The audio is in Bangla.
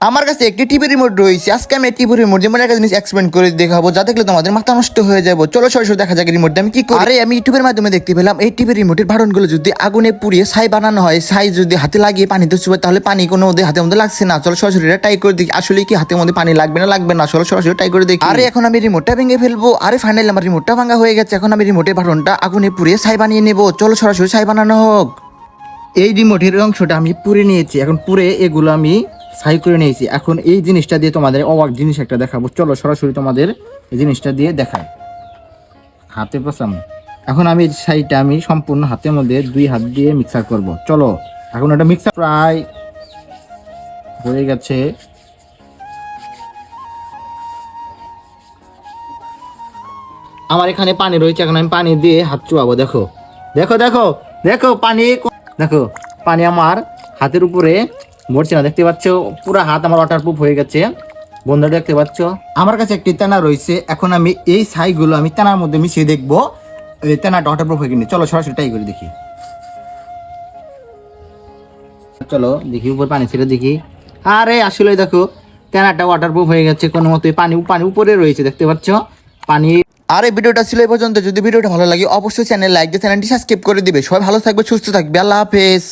আমার কাছে একটি টিভি রিমোট রয়েছে। আজকে আমি টিভি রিমোট যেমন একটা জিনিস এক্সপ্লেন করে দেখাবো, যা দেখলে তোমাদের মাথা নষ্ট হয়ে যাবো। চলো সরাসরি দেখা যাক রিমোটটা আমি কি করি। আরে আমি ইউটিউবের মাধ্যমে দেখতে পেলাম এই টিভি রিমোটের বাটনগুলো যদি আগুনে পুড়িয়ে ছাই বানানো হয়, ছাই যদি হাতে লাগিয়ে পানিতে চুবে তাহলে পানি কোনো ওদের হাতের মধ্যে লাগছে না। চলো সরাসরি ট্রাই করে দেখি আসলে কি হাতের মধ্যে পানি লাগবে না। চলো সরাসরি ট্রাই করে দেখি। আরে এখন আমি রিমোটটা ভেঙে ফেলবো। আরে ফাইনালি আমার রিমোটটা ভাঙা হয়ে গেছে। এখন আমি রিমোটের বাটনটা আগুনে পুড়িয়ে ছাই বানিয়ে নেবো। চলো সরাসরি ছাই বানানো হোক। এই রিমোটের অংশটা আমি পুড়ে নিয়েছি। এখন পুড়ে এগুলো আমি ছাই করে নিয়েছি। এখন এই জিনিসটা দিয়ে তোমাদের অবাক জিনিস একটা দেখাবো। চলো সরাসরি তোমাদের এই জিনিসটা দিয়ে দেখাই। হাতে পচাম। এখন আমি এই ছাইটা আমি সম্পূর্ণ হাতের মধ্যে 2 হাত দিয়ে মিক্সার করব। চলো এখন এটা মিক্সার প্রায় হয়ে গেছে। আমার এখানে পানি রয়েছে। এখন আমি পানি দিয়ে হাত চুয়াবো। দেখো দেখো দেখো দেখো পানি, দেখো পানি আমার হাতের উপরে মরছে না, দেখতে পাচ্ছ? পুরো হাত আমার ওয়াটারপ্রুফ হয়ে গেছে। বন্ধুরা দেখতে পাচ্ছ আমার কাছে একটি তেনা রয়েছে। এখন আমি এই ছাইগুলো আমি তেনার মধ্যে মিশিয়ে দেখবো এই তেনাটা ওয়াটারপ্রুফ হয়ে কিনে। চলো সরাসরি ট্রাই করে দেখি। চলো দেখি উপর পানি ছেড়ে দেখি। আরে আসলে দেখো তেনাটা ওয়াটারপ্রুফ হয়ে গেছে। কোনো মতো পানি পানি উপরে রয়েছে, দেখতে পাচ্ছ পানি। আর এই ভিডিওটা ছিল এই পর্যন্ত। যদি ভিডিওটা ভালো লাগে অবশ্যই চ্যানেল লাইক দিয়ে চ্যানেলটি সাবস্ক্রাইব করে দিবে। সবাই ভালো থাকবে, সুস্থ থাকবে। আল্লাহ হাফেজ।